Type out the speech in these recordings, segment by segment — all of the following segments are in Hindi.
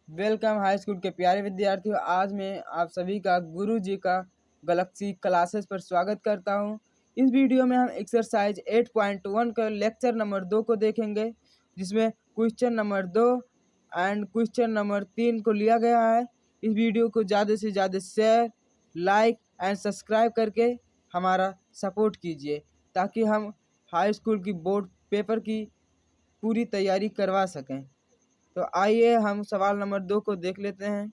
वेलकम हाई स्कूल के प्यारे विद्यार्थियों। आज मैं आप सभी का गुरुजी का गैलेक्सी क्लासेस पर स्वागत करता हूं। इस वीडियो में हम एक्सरसाइज 8.1 का लेक्चर नंबर 2 को देखेंगे, जिसमें question number 2 and question number 3 को लिया गया है। इस वीडियो को ज़्यादा से ज़्यादा शेयर, लाइक एंड सब्सक्राइब करके हमारा सपोर्ट कीजिए, ताकि हम हाई स्कूल की बोर्ड पेपर की पूरी तैयारी करवा सकें। तो आइए हम सवाल नंबर 2 को देख लेते हैं।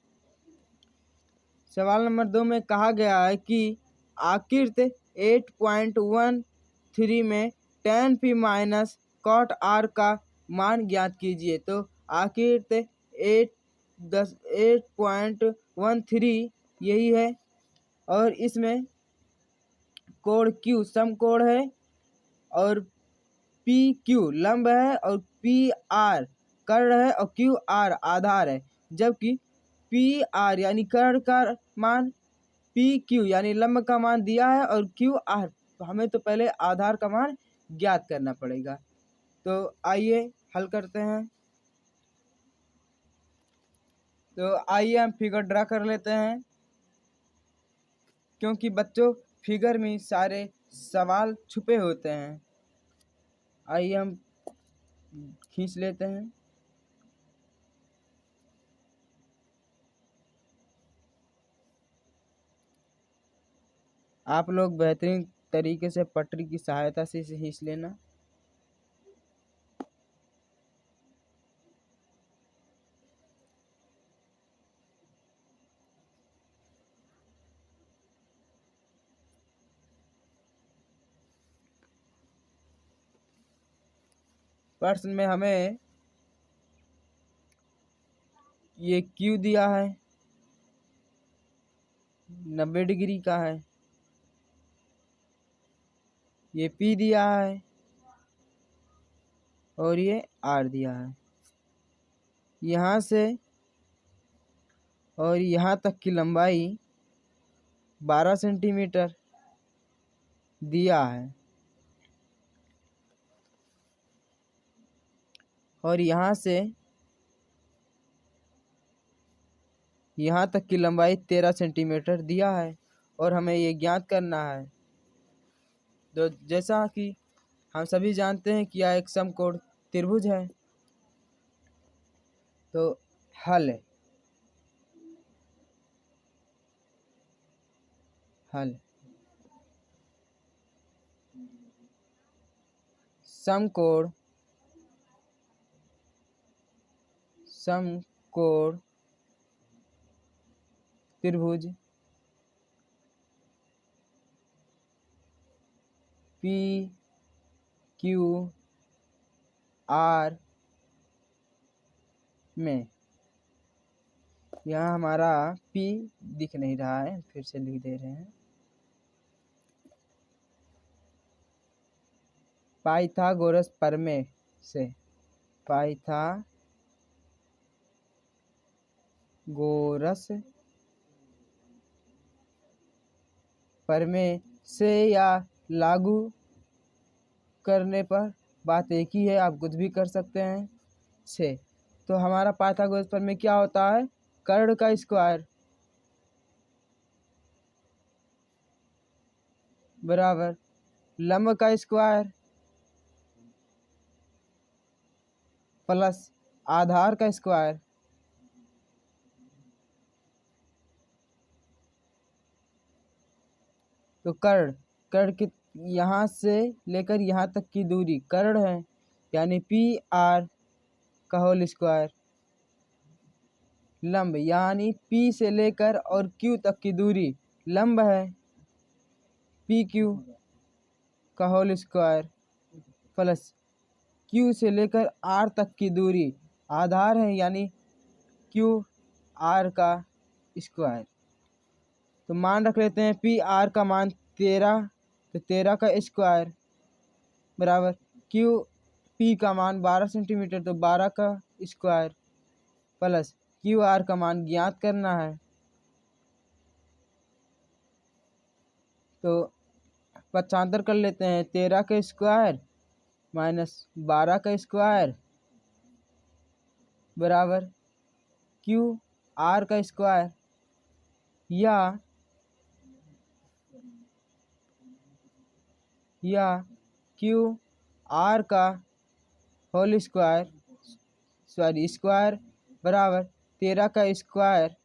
सवाल नंबर 2 में कहा गया है कि आकृति 8.13 में tan p minus cot r का मान ज्ञात कीजिए। तो आकृति 8.13 यही है, और इसमें कोण Q समकोण है, और पी क्यू लंब है, और पी आर कर्ण है, और क्यू आर आधार है। जबकि पी आर यानी कर्ण का मान, पी क्यू यानी लंब का मान दिया है, और क्यू आर हमें तो पहले आधार का मान ज्ञात करना पड़ेगा। तो आइए हल करते हैं। तो आइए हम फिगर ड्रा कर लेते हैं, क्योंकि बच्चों फिगर में सारे सवाल छुपे होते हैं। आइए हम खींच लेते हैं। आप लोग बेहतरीन तरीके से पटरी की सहायता से इसे खींच लेना। प्रश्न में हमें ये Q दिया है, 90 डिग्री का है। ये P दिया है, और ये R दिया है। यहाँ से और यहाँ तक की लंबाई 12 सेंटीमीटर दिया है, और यहाँ से यहाँ तक की लंबाई 13 सेंटीमीटर दिया है, और हमें ये ज्ञात करना है। तो जैसा कि हम सभी जानते हैं कि यह एक समकोण त्रिभुज है। तो हल समकोण त्रिभुज P Q R में, यहाँ हमारा P दिख नहीं रहा है, फिर से लिख दे रहे हैं। पाइथागोरस प्रमेय से या लागू करने पर बात एक ही है, आप कुछ भी कर सकते हैं से। तो हमारा पाइथागोरस प्रमेय क्या होता है? कर्ण का स्क्वायर बराबर लंब का स्क्वायर प्लस आधार का स्क्वायर। तो कर्ण की यहाँ से लेकर यहाँ तक की दूरी कर्ण है, यानी पी आर का होल स्क्वायर। लंब यानी P से लेकर और Q तक की दूरी लंब है, पी क्यू का होल स्क्वायर प्लस Q से लेकर R तक की दूरी आधार है, यानी क्यू आर का स्क्वायर। तो मान रख लेते हैं पी आर का मान 13, तो 13 का स्क्वायर बराबर क्यू पी का मान 12 सेंटीमीटर, तो 12 का स्क्वायर प्लस क्यू आर का मान ज्ञात करना है। तो पक्षांतर कर लेते हैं, 13 का स्क्वायर माइनस 12 का स्क्वायर बराबर क्यू आर का स्क्वायर या क्यू आर का होल स्क्वायर बराबर 13 का स्क्वायर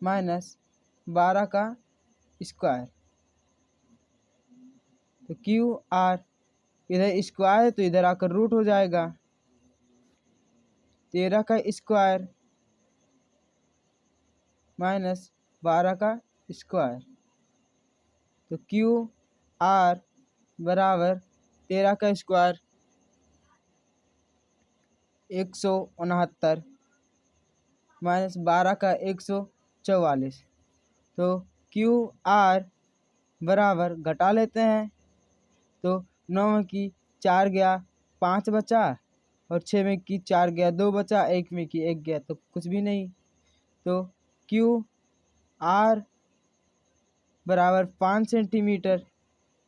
माइनस 12 का स्क्वायर। तो क्यू आर इधर स्क्वायर है तो इधर आकर रूट हो जाएगा, 13 का स्क्वायर माइनस 12 का स्क्वायर। तो क्यू आर बराबर 13 का स्क्वायर 169 माइनस 12 का 144। तो क्यू आर बराबर घटा लेते हैं तो 9 में की 4 गया 5 बचा, और 6 में की 4 गया 2 बचा, 1 में की 1 गया तो कुछ भी नहीं। तो क्यू आर बराबर 5 सेंटीमीटर,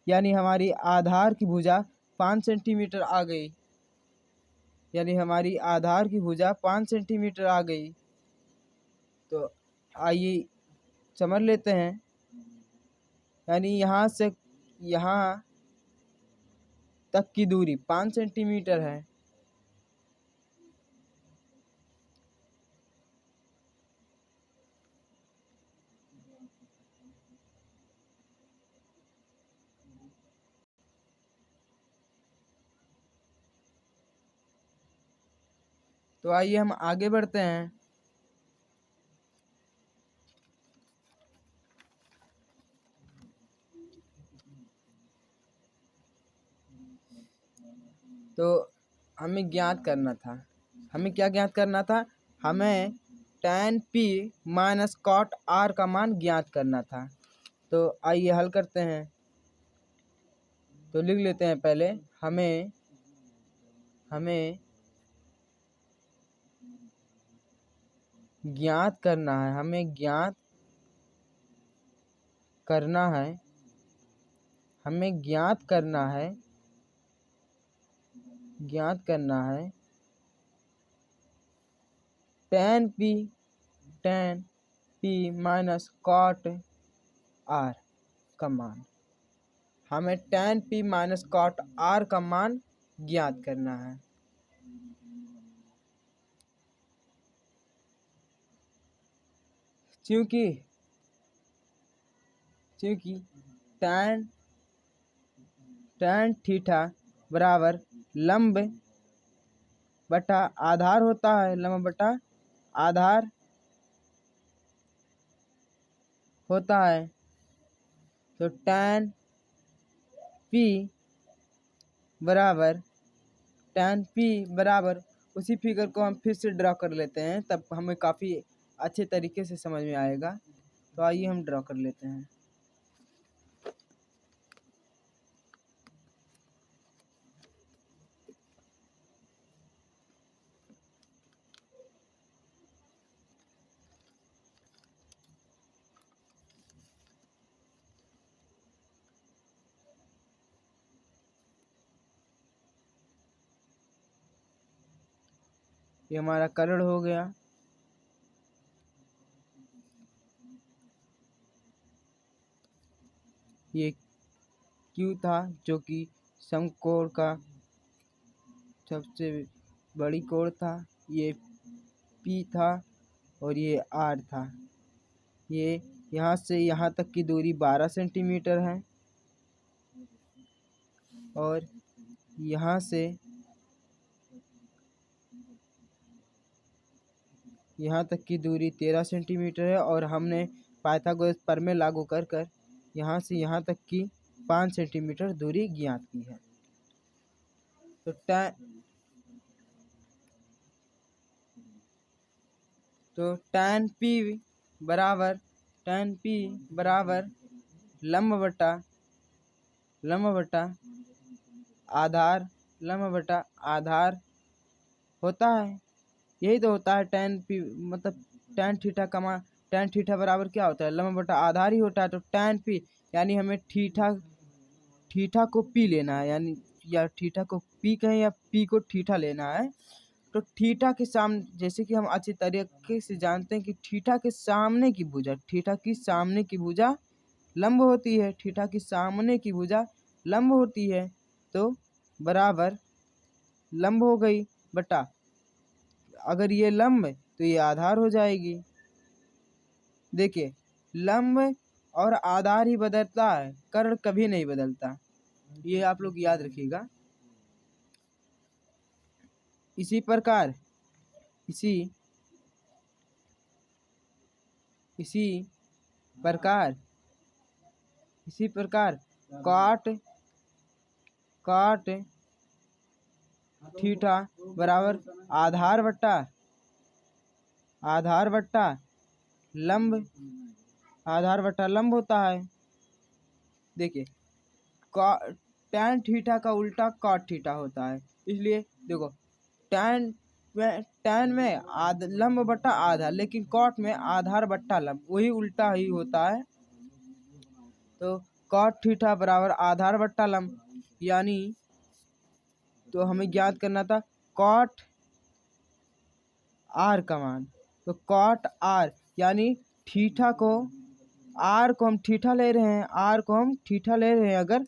यानी हमारी आधार की भुजा 5 सेंटीमीटर आ गई, यानी हमारी आधार की भुजा 5 सेंटीमीटर आ गई। तो आइए समझ लेते हैं, यानी यहाँ से यहाँ तक की दूरी 5 सेंटीमीटर है। तो आइए हम आगे बढ़ते हैं। तो हमें ज्ञात करना था, हमें क्या ज्ञात करना था, हमें tan p minus cot r का मान ज्ञात करना था। तो आइए हल करते हैं। तो लिख लेते हैं पहले, हमें ज्ञात करना है, हमें ज्ञात करना है, हमें ज्ञात करना है, ज्ञात करना है tan p minus cot r का मान। हमें tan p minus cot r का मान ज्ञात करना है। क्योंकि tan थीटा बराबर लंब बटा आधार होता है, लंब बटा आधार होता है। तो tan p बराबर उसी फिगर को हम फिर से ड्रा कर लेते हैं, तब हमें काफ़ी अच्छे तरीके से समझ में आएगा। तो आइए हम ड्रा कर लेते हैं। ये हमारा कलर हो गया। ये Q था जो कि समकोण का सबसे बड़ी कोण था, ये P था और ये R था। ये यहाँ से यहाँ तक की दूरी 12 सेंटीमीटर है और यहाँ से यहाँ तक की दूरी 13 सेंटीमीटर है, और हमने पाइथागोरस प्रमेय लागू कर यहाँ से यहाँ तक की 5 सेंटीमीटर दूरी ज्ञात की है। तो tan p बराबर लंब बटा आधार होता है। यही तो होता है tan p, मतलब tan थीटा का मान, tan थीटा बराबर क्या होता है, लंब बटा आधार ही होता है। तो tan p यानी हमें थीटा को p लेना है, यानी या थीटा को p कहें या p को थीटा लेना है। तो थीटा के सामने, जैसे कि हम अच्छे तरीके से जानते हैं कि थीटा के सामने की भुजा, थीटा की सामने की भुजा लंब होती है, थीटा की सामने की भुजा लंब होती है, तो बराबर लंब हो गई बटा, अगर ये लंब है तो ये आधार हो जाएगी। देखिए लंब और आधार ही बदलता है, कर्ण कभी नहीं बदलता, ये आप लोग याद रखिएगा। इसी प्रकार इसी इसी प्रकार इसी प्रकार कॉट कॉट थीटा बराबर आधार बट्टा लंब, आधार बट्टा लंब होता है। देखिए टैन थीटा का उल्टा कॉट थीटा होता है, इसलिए देखो टैन में लंब बट्टा आधा, लेकिन कॉट में आधार बट्टा लंब, वही उल्टा ही होता है। तो कॉट थीटा बराबर आधार बट्टा लंब, यानी तो हमें ज्ञात करना था कॉट आर का मान। तो कॉट आर यानी थीटा को, आर को हम थीटा ले रहे हैं, आर को हम थीटा ले रहे हैं अगर,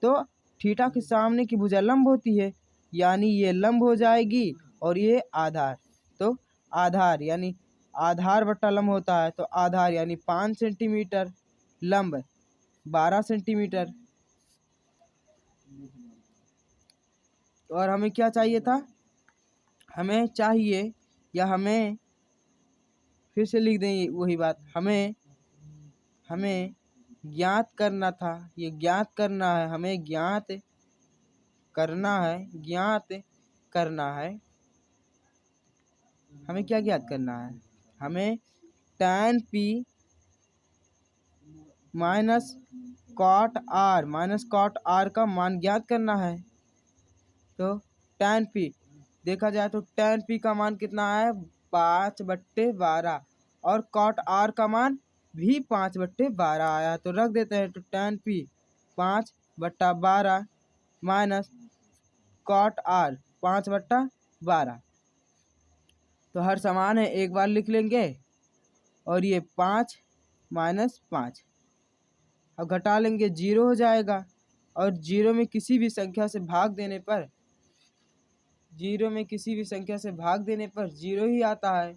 तो थीटा के सामने की भुजा लंब होती है, यानी ये लंब हो जाएगी और ये आधार। तो आधार यानी आधार बट्टा लंब होता है, तो आधार यानी 5 सेंटीमीटर, लंब 12 सेंटीमीटर। और हमें क्या चाहिए था, हमें चाहिए, या हमें फिर से लिख दें वही बात, हमें ज्ञात करना था, ये ज्ञात करना है, हमें ज्ञात करना है, हमें क्या ज्ञात करना है, हमें tan p minus cot r का मान ज्ञात करना है। तो tan p देखा जाए तो tan p का मान कितना है, 5/12, और कॉट आर का मान भी 5/12 आया, तो रख देते हैं। तो tan p 5/12 minus cot r 5/12, तो हर समान है, एक बार लिख लेंगे, और ये 5 माइनस 5 अब घटा लेंगे, 0 हो जाएगा, और 0 में किसी भी संख्या से भाग देने पर 0 ही आता है,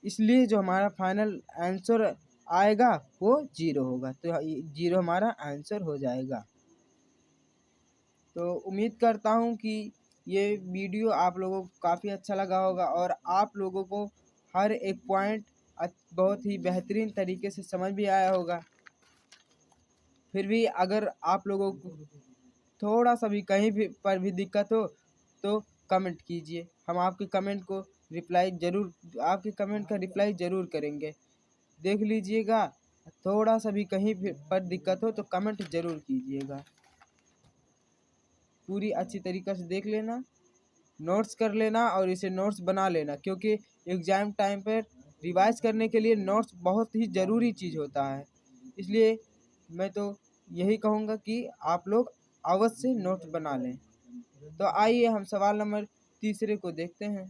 इसलिए जो हमारा फाइनल आंसर आएगा वो 0 होगा, तो 0 हमारा आंसर हो जाएगा। तो उम्मीद करता हूँ कि ये वीडियो आप लोगों को काफ़ी अच्छा लगा होगा, और आप लोगों को हर एक पॉइंट बहुत ही बेहतरीन तरीके से समझ भी आया होगा। फिर भी अगर आप लोगों को थोड़ा सा भी कहीं भी पर भी दिक्कत हो तो कमेंट कीजिए, हम आपके कमेंट का रिप्लाई ज़रूर करेंगे। देख लीजिएगा, थोड़ा सा भी कहीं भी पर दिक्कत हो तो कमेंट ज़रूर कीजिएगा। पूरी अच्छी तरीक़े से देख लेना, नोट्स कर लेना, और इसे नोट्स बना लेना, क्योंकि एग्ज़ाम टाइम पर रिवाइज करने के लिए नोट्स बहुत ही ज़रूरी चीज़ होता है। इसलिए मैं तो यही कहूँगा कि आप लोग अवश्य नोट्स बना लें। तो आइए हम सवाल नंबर 3 को देखते हैं।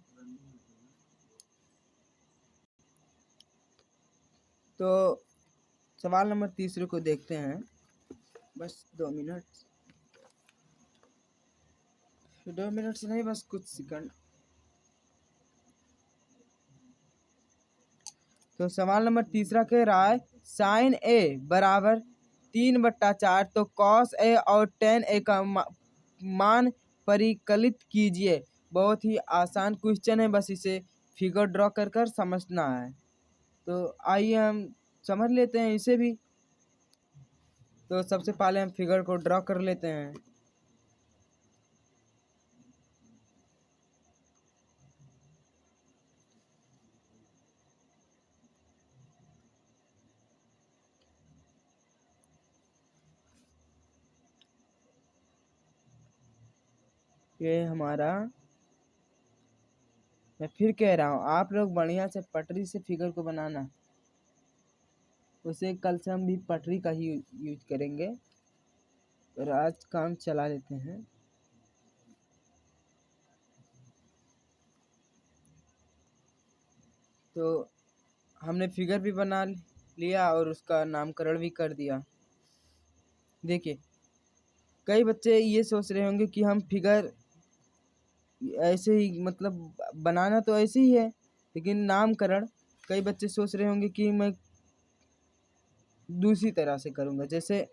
तो सवाल नंबर 3 को देखते हैं, बस 2 मिनट, 2 मिनट से नहीं, बस कुछ सेकंड। तो सवाल नंबर 3 कह रहा है साइन ए बराबर 3/4, तो कॉस ए और टेन ए का मान परिकलित कीजिए। बहुत ही आसान क्वेश्चन है, बस इसे फिगर ड्रॉ कर समझना है। तो आइए हम समझ लेते हैं इसे भी। तो सबसे पहले हम फिगर को ड्रॉ कर लेते हैं। ये हमारा, मैं फिर कह रहा हूँ, आप लोग बढ़िया से पटरी से फिगर को बनाना, उसे कल से हम भी पटरी का ही यूज करेंगे, और आज काम चला लेते हैं। तो हमने फिगर भी बना लिया और उसका नामकरण भी कर दिया। देखिए, कई बच्चे ये सोच रहे होंगे कि हम फिगर ऐसे ही मतलब बनाना तो ऐसे ही है, लेकिन नामकरण कई बच्चे सोच रहे होंगे कि मैं दूसरी तरह से करूँगा, जैसे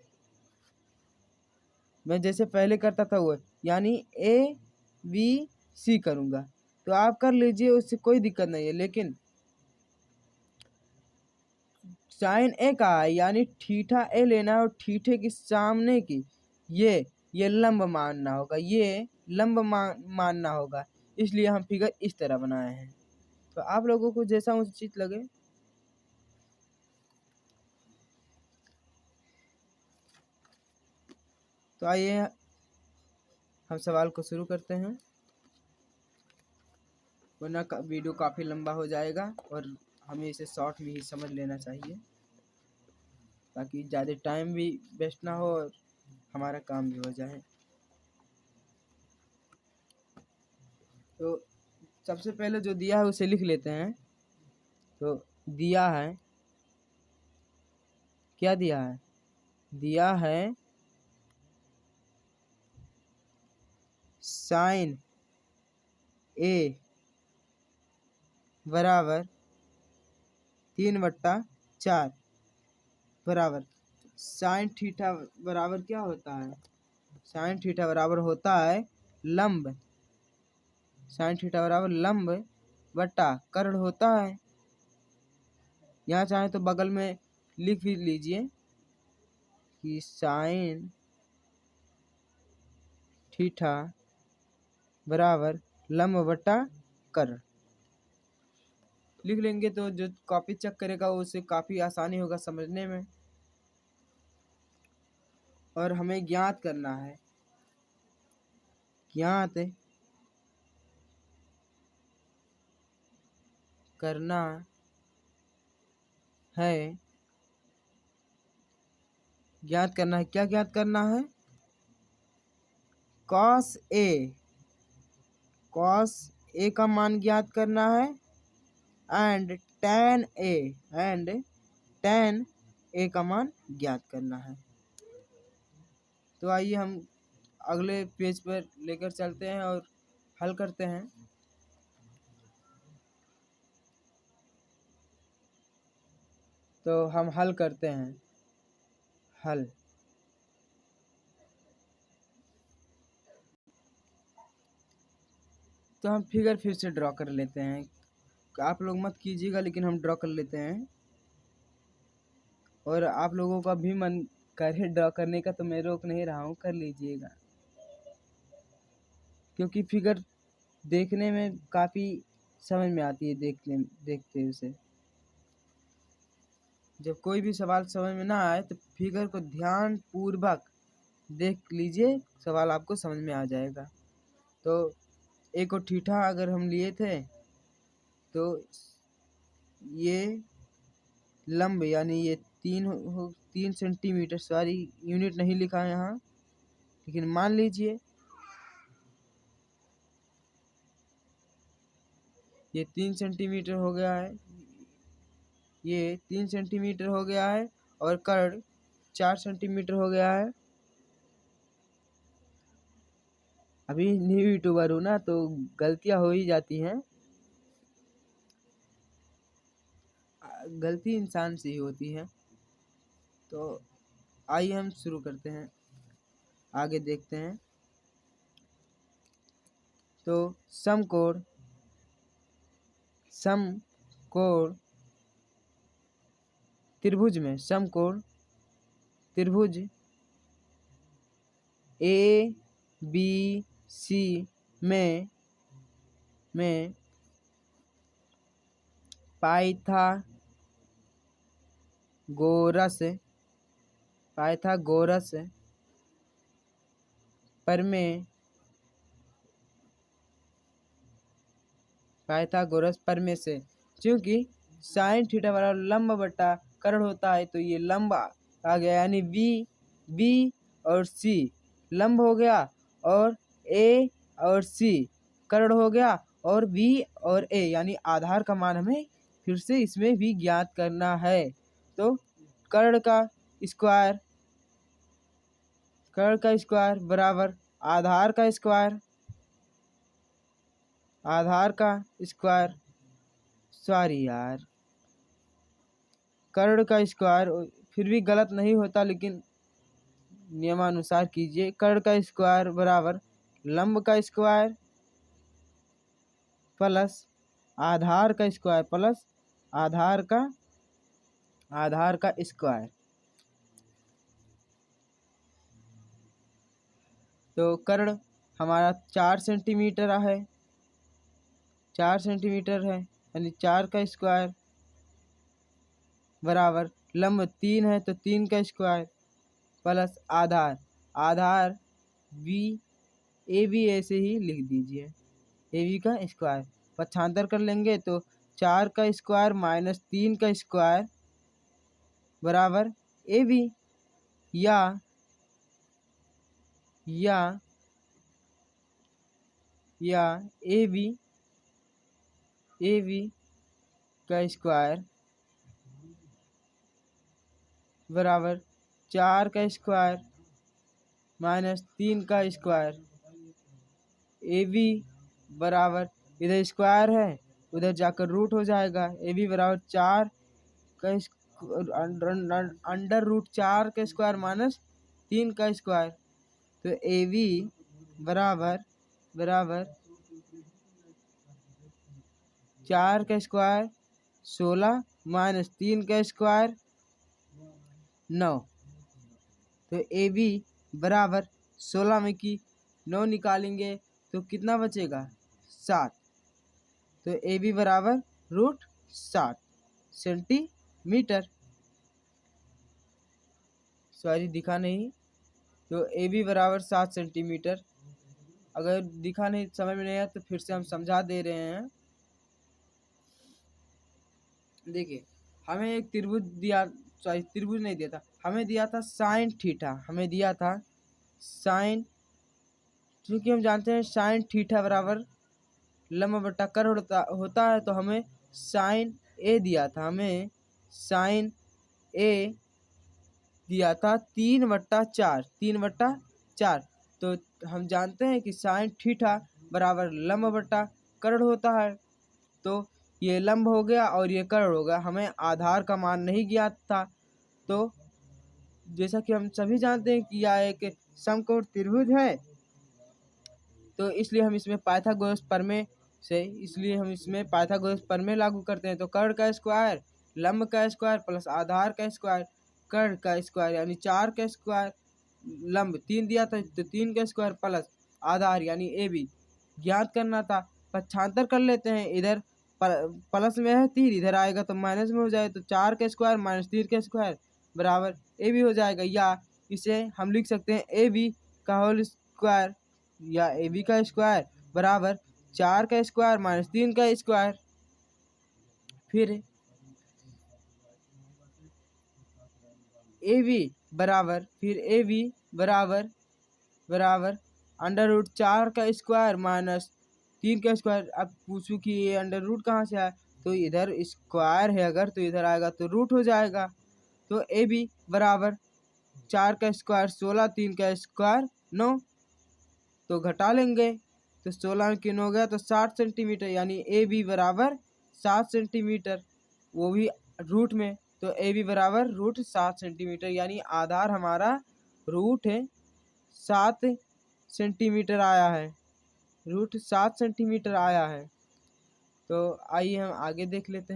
मैं जैसे पहले करता था वो, यानी ABC करूँगा। तो आप कर लीजिए, उससे कोई दिक्कत नहीं है, लेकिन साइन ए का है यानी थीटा ए लेना है और थीटे के सामने की ये लंब मानना होगा, ये लंब मानना होगा। इसलिए हम फिगर इस तरह बनाए हैं। तो आप लोगों को जैसा उचित लगे। तो आइए हम सवाल को शुरू करते हैं, वरना वीडियो काफ़ी लंबा हो जाएगा और हमें इसे शॉर्ट में ही समझ लेना चाहिए, ताकि ज़्यादा टाइम भी वेस्ट ना हो और हमारा काम भी हो जाए। तो सबसे पहले जो दिया है उसे लिख लेते हैं। तो दिया है, क्या दिया है? दिया है साइन ए बराबर 3/4 बराबर साइन थीटा बराबर क्या होता है? साइन थीटा बराबर होता है लंब, साइन थीटा बराबर लंब बटा कर्ण होता है। यहाँ चाहे तो बगल में लिख भी लीजिए कि साइन थीटा बराबर लंब बटा कर्ण। लिख लेंगे तो जो कॉपी चेक करेगा उसे काफ़ी आसानी होगा समझने में। और हमें ज्ञात करना है, ज्ञात करना है, ज्ञात करना है, क्या ज्ञात करना है? कॉस ए का मान ज्ञात करना है एंड टेन ए का मान ज्ञात करना है। तो आइए हम अगले पेज पर लेकर चलते हैं और हल करते हैं। तो हम हल करते हैं, हल। तो हम फिगर फिर से ड्रॉ कर लेते हैं, आप लोग मत कीजिएगा लेकिन हम ड्रॉ कर लेते हैं। और आप लोगों का भी मन करे ड्रॉ करने का तो मैं रोक नहीं रहा हूँ, कर लीजिएगा, क्योंकि फिगर देखने में काफ़ी समझ में आती है, देखते उसे। जब कोई भी सवाल समझ में ना आए तो फिगर को ध्यान पूर्वक देख लीजिए, सवाल आपको समझ में आ जाएगा। तो एक और थीटा अगर हम लिए थे तो ये लंब यानी ये 3 सेंटीमीटर, सॉरी यूनिट नहीं लिखा है यहाँ, लेकिन मान लीजिए ये 3 सेंटीमीटर हो गया है, ये 3 सेंटीमीटर हो गया है और कर्ण 4 सेंटीमीटर हो गया है। अभी न्यू यूट्यूबर हूँ ना, तो गलतियाँ हो ही जाती हैं, गलती इंसान से ही होती है। तो आइए हम शुरू करते हैं, आगे देखते हैं। तो समकोण त्रिभुज में, समकोण त्रिभुज ABC में पाइथागोरस प्रमेय से, क्योंकि साइन थीटा बराबर लंब बटा कर्ण होता है, तो ये लंब आ गया, यानी बी और सी लंब हो गया और ए और सी कर्ण हो गया और बी और ए यानी आधार का मान हमें फिर से इसमें भी ज्ञात करना है। तो कर्ण का स्क्वायर बराबर आधार का स्क्वायर, सॉरी यार, कर्ण का स्क्वायर फिर भी गलत नहीं होता, लेकिन नियमानुसार कीजिए। कर्ण का स्क्वायर बराबर लंब का स्क्वायर प्लस आधार का स्क्वायर प्लस आधार का स्क्वायर। तो कर्ण हमारा 4 सेंटीमीटर है, 4 सेंटीमीटर है, यानी 4 का स्क्वायर बराबर लंब 3 है तो 3 का स्क्वायर प्लस आधार बी, ए बी ऐसे ही लिख दीजिए, ए बी का स्क्वायर। पक्षांतर कर लेंगे तो 4 का स्क्वायर माइनस 3 का स्क्वायर बराबर ए बी, या ए बी का स्क्वायर बराबर 4 का स्क्वायर माइनस 3 का स्क्वायर। ए बी बराबर, इधर स्क्वायर है उधर जाकर रूट हो जाएगा, ए बी बराबर 4 का अंडर रूट 4 का स्क्वायर माइनस 3 का स्क्वायर। तो ए बी बराबर 4 का स्क्वायर 16 माइनस 3 का स्क्वायर 9। तो ए बी बराबर 16 में की 9 निकालेंगे तो कितना बचेगा 7। तो ए बी बराबर रूट 7 सेंटीमीटर, सॉरी दिखा नहीं। तो ए बी बराबर 7 सेंटीमीटर। अगर दिखा नहीं, समझ में नहीं आया तो फिर से हम समझा दे रहे हैं। देखिए, हमें एक त्रिभुज दिया, सॉरी त्रिभुज नहीं दिया था, हमें दिया था साइन थीटा, साइन, क्योंकि हम जानते हैं साइन थीटा बराबर लंब बट्टा कर्ण होता है। तो हमें साइन ए दिया था, दिया था 3/4। तो हम जानते हैं कि साइन थीटा बराबर लंब बट्टा कर्ण होता है। तो ये लंब हो गया और ये कर्ण हो गया। हमें आधार का मान नहीं ज्ञात था, तो जैसा कि हम सभी जानते हैं कि यह एक समकोण त्रिभुज है, तो इसलिए हम इसमें पाइथागोरस प्रमेय लागू करते हैं। तो कर्ण का स्क्वायर लंब का स्क्वायर प्लस आधार का स्क्वायर, कर्ण का स्क्वायर यानी 4 का स्क्वायर, लंब 3 दिया था तो 3 का स्क्वायर प्लस आधार यानी ए बी ज्ञात करना था। पक्षांतर कर लेते हैं, इधर प्लस में है 3, इधर आएगा तो माइनस में हो जाएगा। तो 4 का स्क्वायर माइनस 3 का स्क्वायर बराबर ए बी हो जाएगा, या इसे हम लिख सकते हैं ए बी का होल स्क्वायर, या ए बी का स्क्वायर बराबर 4 का स्क्वायर माइनस 3 का स्क्वायर। फिर ए बी बराबर अंडर रूट 4 का स्क्वायर माइनस 3 का स्क्वायर। अब पूछूं कि ये अंडर रूट कहाँ से आया, तो इधर स्क्वायर है अगर, तो इधर आएगा तो रूट हो जाएगा। तो ए बी बराबर 4 का स्क्वायर 16, 3 का स्क्वायर 9, तो घटा लेंगे तो 16 में 3 हो गया तो 60 सेंटीमीटर, यानी ए बी बराबर 7 सेंटीमीटर, वो भी रूट में। तो ए बी बराबर रूट 7 सेंटीमीटर, यानी आधार हमारा रूट 7 सेंटीमीटर आया है, तो आइए हम आगे देख लेते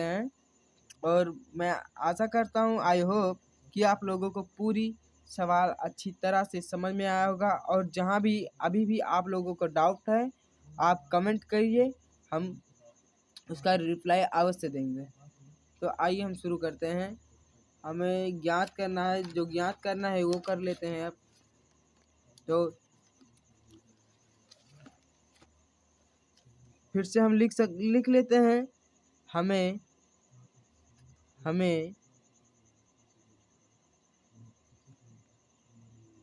हैं। और मैं आशा करता हूँ, आई होप कि आप लोगों को पूरी सवाल अच्छी तरह से समझ में आया होगा। और जहाँ भी अभी भी आप लोगों को डाउट है, आप कमेंट करिए, हम उसका रिप्लाई अवश्य देंगे। तो आइए हम शुरू करते हैं। हमें ज्ञात करना है, जो ज्ञात करना है वो कर लेते हैं अब। तो फिर से हम लिख लेते हैं। हमें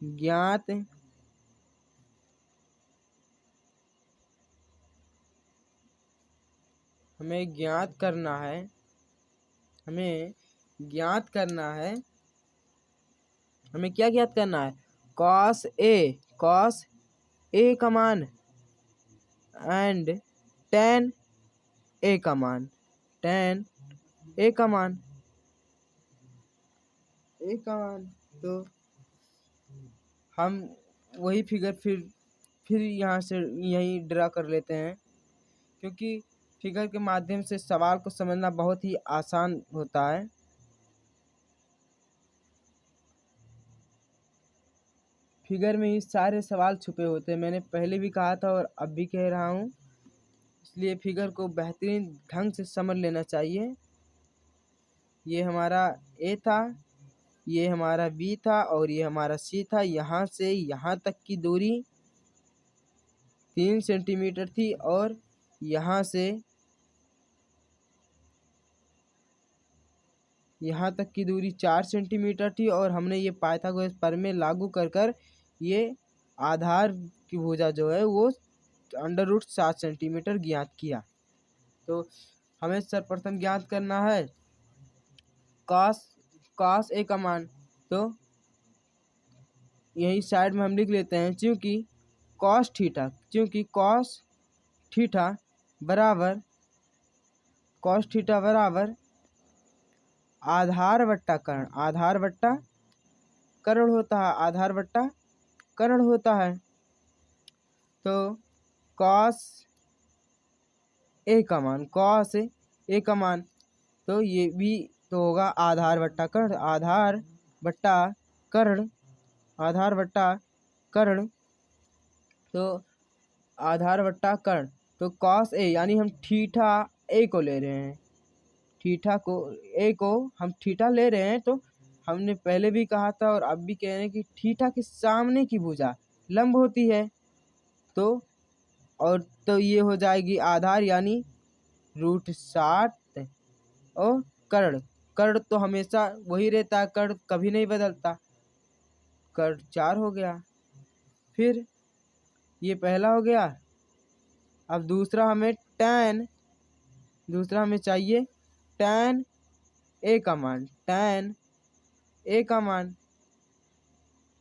ज्ञात हमें ज्ञात करना है हमें ज्ञात करना है हमें क्या ज्ञात करना है? कॉस ए का मान एंड tan ए का मान तो हम वही फिगर फिर यहाँ से यही ड्रा कर लेते हैं, क्योंकि फिगर के माध्यम से सवाल को समझना बहुत ही आसान होता है। फिगर में ही सारे सवाल छुपे होते हैं, मैंने पहले भी कहा था और अब भी कह रहा हूँ, इसलिए फिगर को बेहतरीन ढंग से समझ लेना चाहिए। ये हमारा ए था, ये हमारा बी था और ये हमारा सी था। यहाँ से यहाँ तक की दूरी 3 सेंटीमीटर थी और यहाँ से यहाँ तक की दूरी 4 सेंटीमीटर थी और हमने ये पाइथागोरस प्रमेय लागू कर ये आधार की भुजा जो है वो √7 सेंटीमीटर ज्ञात किया। तो हमें सर्वप्रथम ज्ञात करना है कॉस ए का मान। तो यही साइड में हम लिख लेते हैं, क्योंकि कॉस थीटा बराबर आधार बट्टा कर्ण होता है। तो कॉस ए का मान तो ये भी तो होगा आधार बट्टा कर्ण तो आधार बट्टा कर्ण। तो कॉस ए यानी हम थीटा ए को ले रहे हैं, हम थीटा ले रहे हैं। तो हमने पहले भी कहा था और अब भी कह रहे हैं कि थीटा के सामने की भुजा लंब होती है। तो ये हो जाएगी आधार यानी √7 और कर्ण तो हमेशा वही रहता है, कर्ण कभी नहीं बदलता। कर्ण 4 हो गया। फिर ये पहला हो गया। अब दूसरा हमें चाहिए tan ए का मान।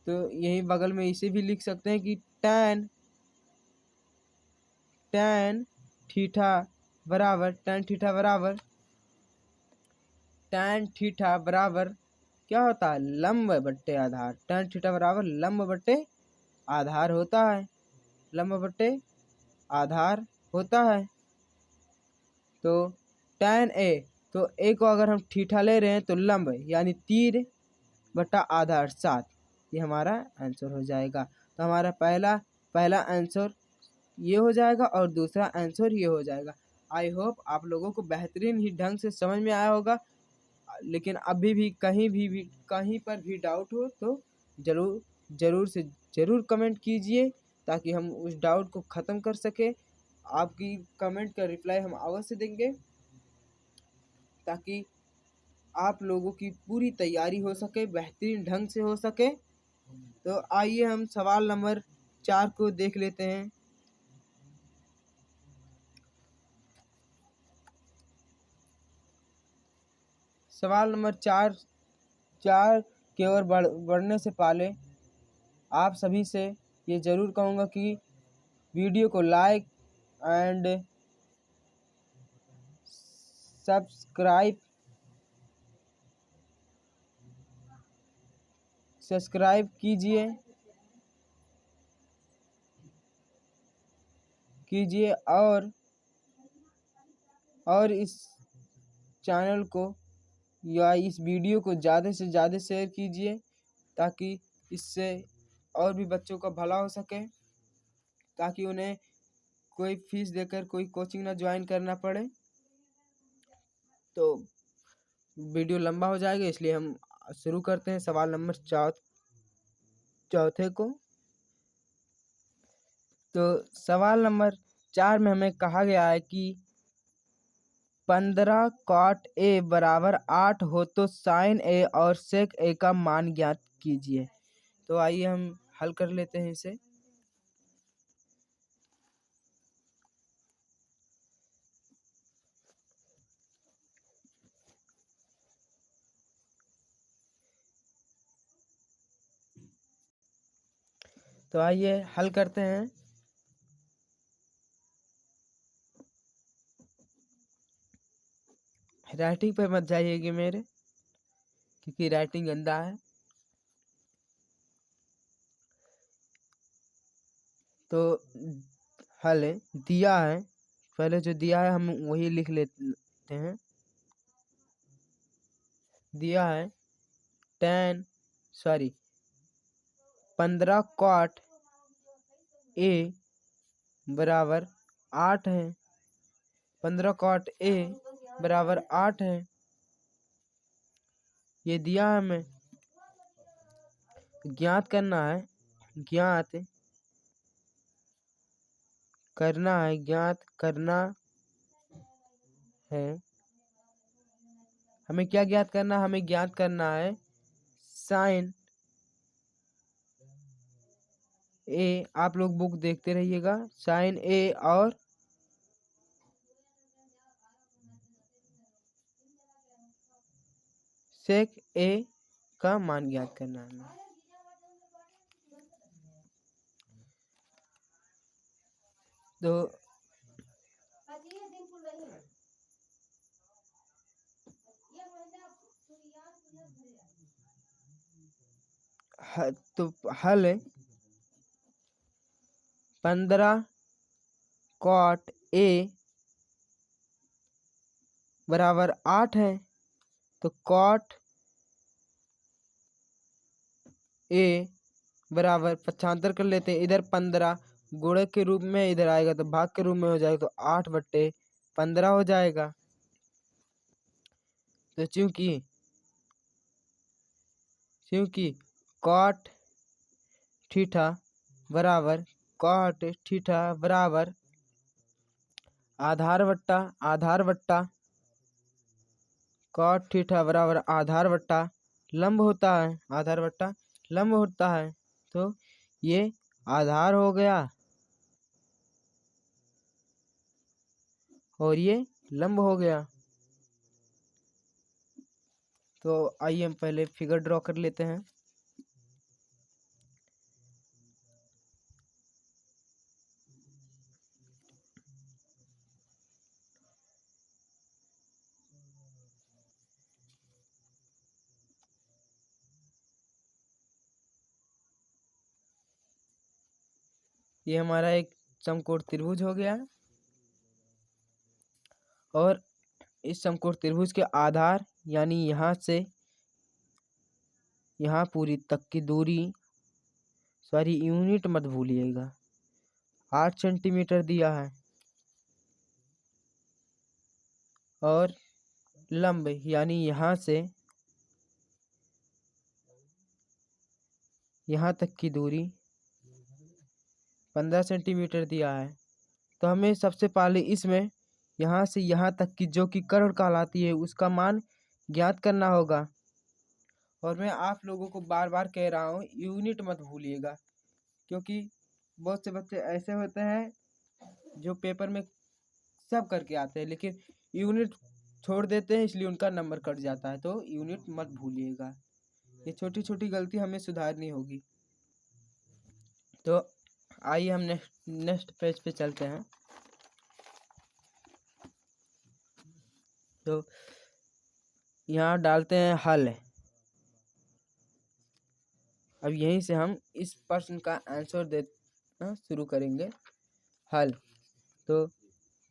तो यही बगल में इसे भी लिख सकते हैं कि tan थीटा बराबर क्या होता है? लंब बट्टे आधार। tan थीटा बराबर लंब बट्टे आधार होता है। तो tan ए, तो ए को अगर हम थीटा ले रहे हैं तो लंब यानी 3 बट्टा आधार 7, ये हमारा आंसर हो जाएगा। तो हमारा पहला आंसर ये हो जाएगा और दूसरा आंसर ये हो जाएगा। आई होप आप लोगों को बेहतरीन ही ढंग से समझ में आया होगा। लेकिन अभी भी कहीं पर भी डाउट हो तो ज़रूर कमेंट कीजिए, ताकि हम उस डाउट को ख़त्म कर सके। आपकी कमेंट का रिप्लाई हम अवश्य देंगे, ताकि आप लोगों की पूरी तैयारी हो सके, बेहतरीन ढंग से हो सके। तो आइए हम सवाल नंबर 4 को देख लेते हैं। सवाल नंबर 4 की ओर बढ़ने से पहले आप सभी से ये ज़रूर कहूँगा कि वीडियो को लाइक एंड सब्सक्राइब कीजिए और इस चैनल को या इस वीडियो को ज़्यादा से ज़्यादा शेयर कीजिए, ताकि इससे और भी बच्चों का भला हो सके, ताकि उन्हें कोई फीस देकर कोई कोचिंग ना ज्वाइन करना पड़े। तो वीडियो लंबा हो जाएगा, इसलिए हम शुरू करते हैं सवाल नंबर 4 को। तो सवाल नंबर 4 में हमें कहा गया है कि 15 cot A बराबर 8 हो तो sin A और sec A का मान ज्ञात कीजिए। तो आइए हम हल कर लेते हैं इसे। तो आइए हल करते हैं। राइटिंग पे मत जाइएगी मेरे, क्योंकि राइटिंग गंदा है। तो हल दिया है, पहले जो दिया है हम वही लिख लेते हैं। दिया है 15 cot A बराबर 8 है। 15 cot A बराबर 8 है, ये दिया है हमें। ज्ञात करना है, ज्ञात करना है। हमें क्या ज्ञात करना है? हमें ज्ञात करना है साइन ए। आप लोग बुक देखते रहिएगा। साइन ए और सेक ए का मान ज्ञात करना है हमें। तो हल 15 cot A बराबर 8 है, तो cot A बराबर 75 कर लेते हैं। इधर 15 गुणक के रूप में इधर आएगा तो भाग के रूप में हो जाएगा, तो 8/15 हो जाएगा। तो चूंकि cot थीटा बराबर आधार बट्टा cot थीटा बराबर आधार बट्टा लंब होता है। तो ये आधार हो गया और ये लंब हो गया। तो आइए हम पहले फिगर ड्रॉ कर लेते हैं। ये हमारा एक समकोण त्रिभुज हो गया, और इस समकोण त्रिभुज के आधार यानी यहाँ से यहाँ पूरी तक की दूरी, सॉरी यूनिट मत भूलिएगा, 8 सेंटीमीटर दिया है। और लंब यानी यहाँ से यहाँ तक की दूरी 15 सेंटीमीटर दिया है। तो हमें सबसे पहले इसमें यहाँ से यहाँ तक की जो कि कर्ण कहलाती है उसका मान ज्ञात करना होगा। और मैं आप लोगों को बार बार कह रहा हूँ, यूनिट मत भूलिएगा, क्योंकि बहुत से बच्चे ऐसे होते हैं जो पेपर में सब करके आते हैं लेकिन यूनिट छोड़ देते हैं, इसलिए उनका नंबर कट जाता है। तो यूनिट मत भूलिएगा, ये छोटी छोटी गलती हमें सुधारनी होगी। तो आइए हम नेक्स्ट पेज पे चलते हैं। तो यहाँ डालते हैं हल। अब यहीं से हम इस प्रश्न का आंसर देना शुरू करेंगे। हल। तो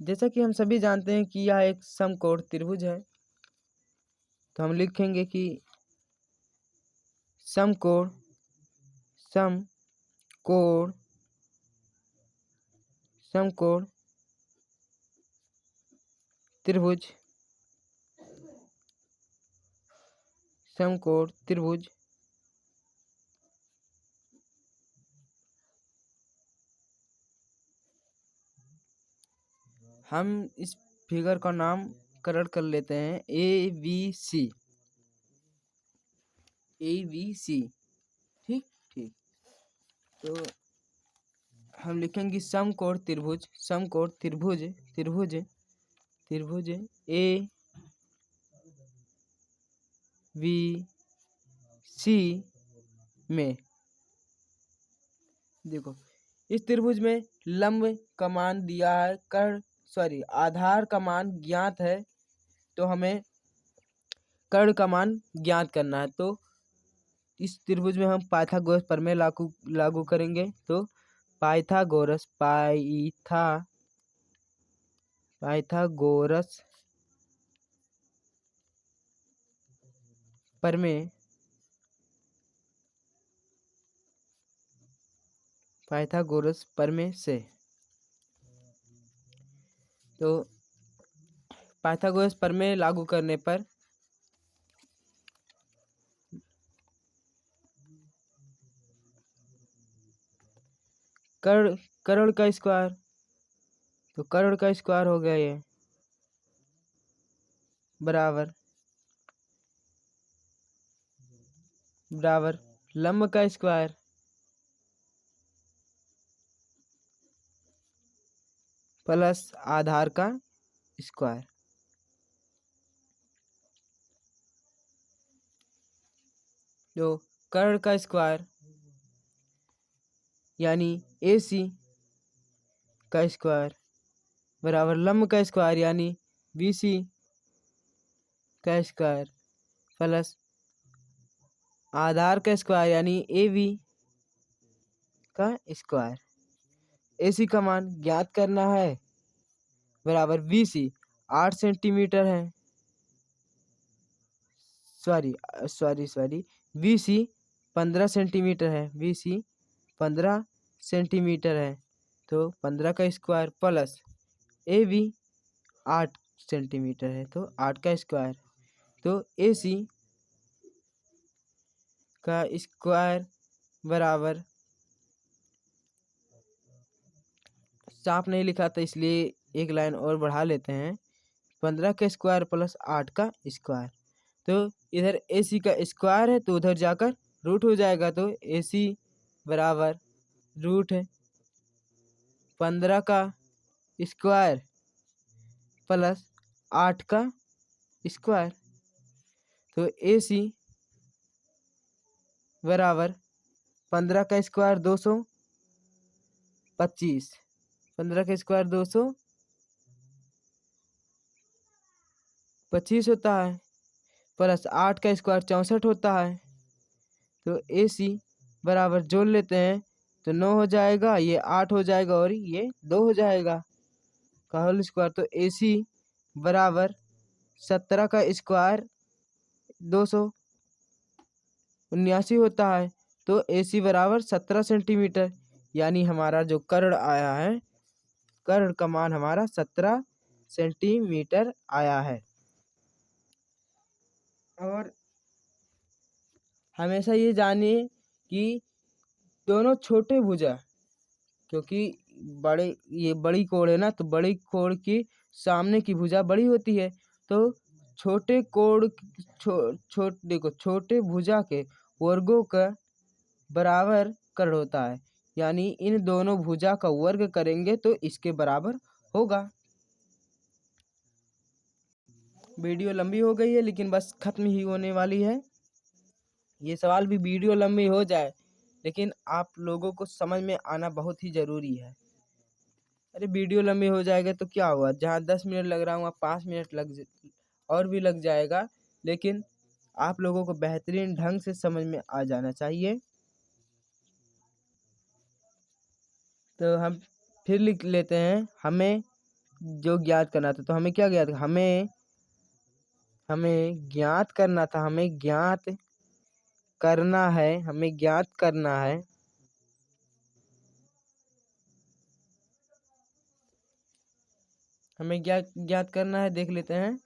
जैसा कि हम सभी जानते हैं कि यह एक समकोण त्रिभुज है, तो हम लिखेंगे कि समकोण त्रिभुज हम इस फिगर का नामकरण कर लेते हैं ABC। ठीक। तो हम लिखेंगे समकोण त्रिभुज ABC में देखो इस त्रिभुज में लंब का मान दिया है, आधार का मान ज्ञात है, तो हमें कर्ण का मान ज्ञात करना है। तो इस त्रिभुज में हम पाइथागोरस प्रमेय लागू करेंगे। तो पाइथागोरस प्रमेय से, तो पाइथागोरस प्रमेय लागू करने पर कर्ण का स्क्वायर, तो कर्ण का स्क्वायर हो गया ये बराबर लंब का स्क्वायर प्लस आधार का स्क्वायर। तो कर्ण का स्क्वायर यानी AC का स्क्वायर बराबर लंब का स्क्वायर यानी BC का स्क्वायर प्लस आधार का स्क्वायर यानी AB का स्क्वायर। AC का मान ज्ञात करना है बराबर BC 8 सेंटीमीटर है, BC 15 सेंटीमीटर है, BC 15 सेंटीमीटर है। तो 15 का स्क्वायर प्लस AB 8 सेंटीमीटर है, तो 8 का स्क्वायर। तो AC का स्क्वायर बराबर, साफ नहीं लिखा था इसलिए एक लाइन और बढ़ा लेते हैं, 15 का स्क्वायर प्लस 8 का स्क्वायर। तो इधर AC का स्क्वायर है तो उधर जाकर रूट हो जाएगा, तो AC बराबर रूट है 15 का स्क्वायर प्लस 8 का स्क्वायर। तो AC बराबर 15 का स्क्वायर 225, 15 का स्क्वायर 225 होता है प्लस 8 का स्क्वायर 64 होता है। तो AC बराबर जोड़ लेते हैं तो 9 हो जाएगा, ये 8 हो जाएगा और ये 2 हो जाएगा का होल स्क्वायर। तो AC बराबर 17 का स्क्वायर 279 होता है। तो AC बराबर 17 सेंटीमीटर, यानी हमारा जो कर्ण आया है, कर्ण का मान हमारा 17 सेंटीमीटर आया है। और हमेशा ये जानिए कि दोनों छोटे भुजा, क्योंकि ये बड़ी कोण है ना, तो बड़ी कोण की सामने की भुजा बड़ी होती है, तो छोटे कोण देखो छोटे भुजा के वर्गों का बराबर कर्ण होता है, यानी इन दोनों भुजा का वर्ग करेंगे तो इसके बराबर होगा। वीडियो लंबी हो गई है लेकिन बस खत्म ही होने वाली है। ये सवाल भी वीडियो लंबी हो जाए लेकिन आप लोगों को समझ में आना बहुत ही ज़रूरी है। अरे वीडियो लंबी हो जाएगा तो क्या हुआ, जहाँ 10 मिनट लग रहा हूँ 5 मिनट और भी लग जाएगा, लेकिन आप लोगों को बेहतरीन ढंग से समझ में आ जाना चाहिए। तो हम फिर लिख लेते हैं, हमें जो ज्ञात करना था, तो हमें क्या ज्ञात, हमें ज्ञात करना था, हमें ज्ञात करना है, हमें ज्ञात करना है, देख लेते हैं।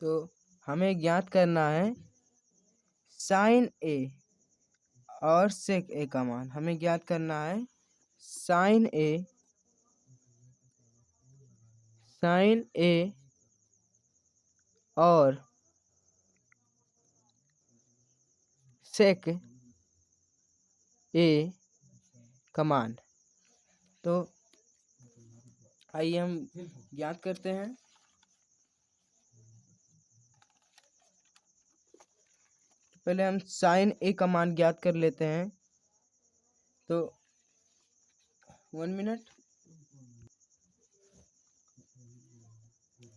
तो हमें ज्ञात करना है साइन A और सेक A का मान, हमें ज्ञात करना है साइन A और सेक A का मान। तो आइए हम ज्ञात करते हैं। पहले हम साइन ए का मान ज्ञात कर लेते हैं। तो 1 मिनट।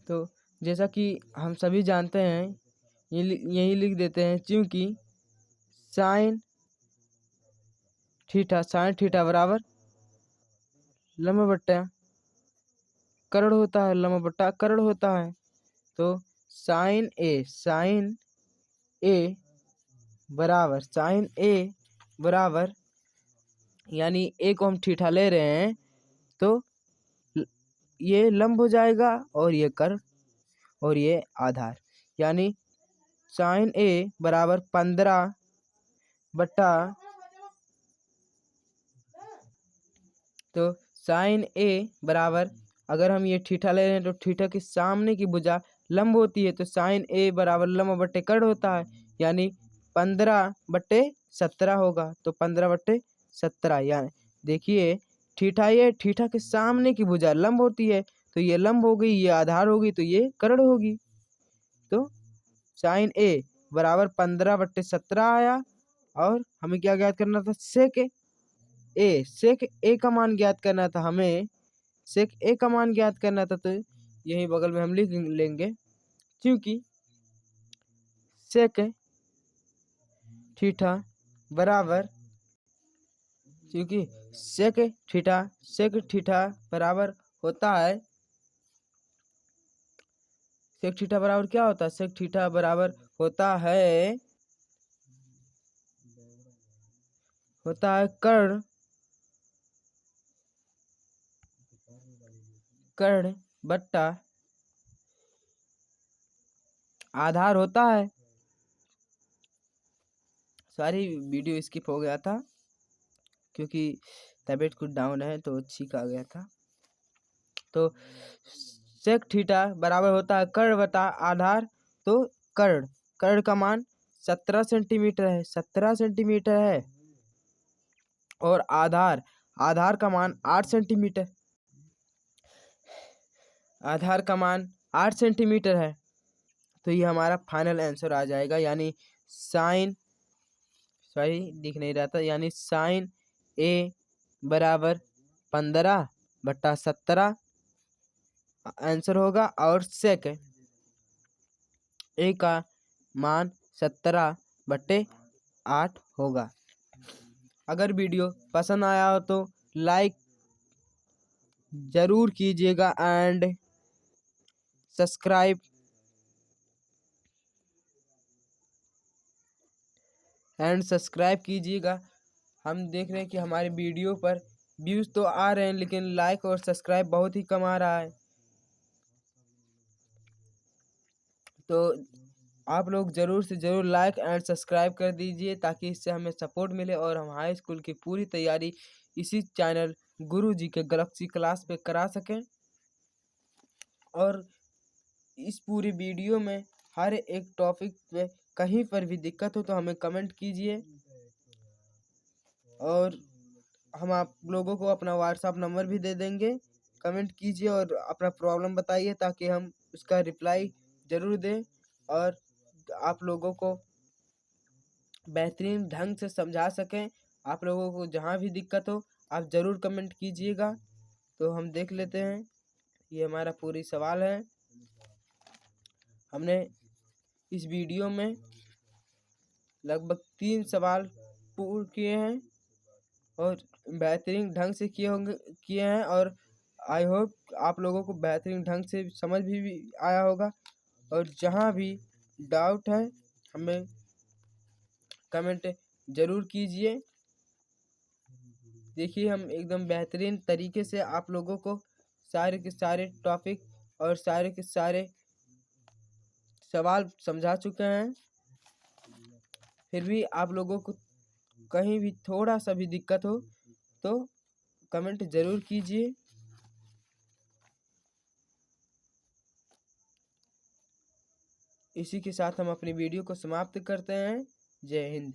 तो जैसा कि हम सभी जानते हैं, यही लिख देते हैं, क्योंकि साइन थीटा बराबर लम्ब बट्टा कर्ण होता है, लम्ब बट्टा कर्ण होता है। तो साइन ए बराबर यानी ए को हम थीटा ले रहे हैं, तो ये लंब हो जाएगा और ये कर्ण और ये आधार, यानी साइन ए बराबर 15 बट्टा, तो साइन ए बराबर, अगर हम ये थीटा ले रहे हैं तो थीटा के सामने की भुजा लंब होती है, तो साइन ए बराबर लंब बट्टे कर्ण होता है, यानी 15/17 होगा। तो 15/17, यानी देखिए थीटा के सामने की भुजा लंब होती है, तो ये लंब हो गई, ये आधार होगी, तो ये कर्ण होगी। तो साइन ए बराबर 15/17 आया। और हमें क्या ज्ञात करना था? सेक ए का मान ज्ञात करना था हमें, सेक ए का मान ज्ञात करना था। तो यही बगल में हम लिख लेंगे, क्योंकि सेक थीटा बराबर बराबर होता है, सेक थीटा बराबर क्या होता है? सेक थीटा बराबर होता है कर्ण बट्टा आधार होता है। सारी वीडियो स्किप हो गया था क्योंकि तबीयत कुछ डाउन है, तो छींक आ गया था। तो सेक थीटा बराबर होता है कर्ण बटा आधार। तो कर्ण का मान 17 सेंटीमीटर है, 17 सेंटीमीटर है, और आधार का मान 8 सेंटीमीटर, आधार का मान 8 सेंटीमीटर है। तो ये हमारा फाइनल आंसर आ जाएगा, यानी दिख नहीं रहा था, यानी साइन ए बराबर 15/17 आंसर होगा, और सेक ए का मान 17/8 होगा। अगर वीडियो पसंद आया हो तो लाइक जरूर कीजिएगा एंड सब्सक्राइब कीजिएगा। हम देख रहे हैं कि हमारे वीडियो पर व्यूज़ तो आ रहे हैं, लेकिन लाइक और सब्सक्राइब बहुत ही कम आ रहा है। तो आप लोग ज़रूर से ज़रूर लाइक एंड सब्सक्राइब कर दीजिए, ताकि इससे हमें सपोर्ट मिले और हम हाई स्कूल की पूरी तैयारी इसी चैनल गुरुजी के गैलेक्सी क्लास पे करा सकें। और इस पूरी वीडियो में हर एक टॉपिक पे कहीं पर भी दिक्कत हो तो हमें कमेंट कीजिए, और हम आप लोगों को अपना व्हाट्सएप नंबर भी दे देंगे। कमेंट कीजिए और अपना प्रॉब्लम बताइए, ताकि हम उसका रिप्लाई ज़रूर दें और आप लोगों को बेहतरीन ढंग से समझा सकें। आप लोगों को जहाँ भी दिक्कत हो आप ज़रूर कमेंट कीजिएगा। तो हम देख लेते हैं, ये हमारा पूरी सवाल है। हमने इस वीडियो में लगभग 3 सवाल पूर्ण किए हैं और बेहतरीन ढंग से किए हैं, और आई होप आप लोगों को बेहतरीन ढंग से समझ भी आया होगा। और जहाँ भी डाउट है हमें कमेंट ज़रूर कीजिए। देखिए हम एकदम बेहतरीन तरीके से आप लोगों को सारे के सारे टॉपिक और सारे के सारे सवाल समझा चुके हैं। फिर भी आप लोगों को कहीं भी थोड़ा सा भी दिक्कत हो तो कमेंट ज़रूर कीजिए। इसी के साथ हम अपनी वीडियो को समाप्त करते हैं। जय हिंद।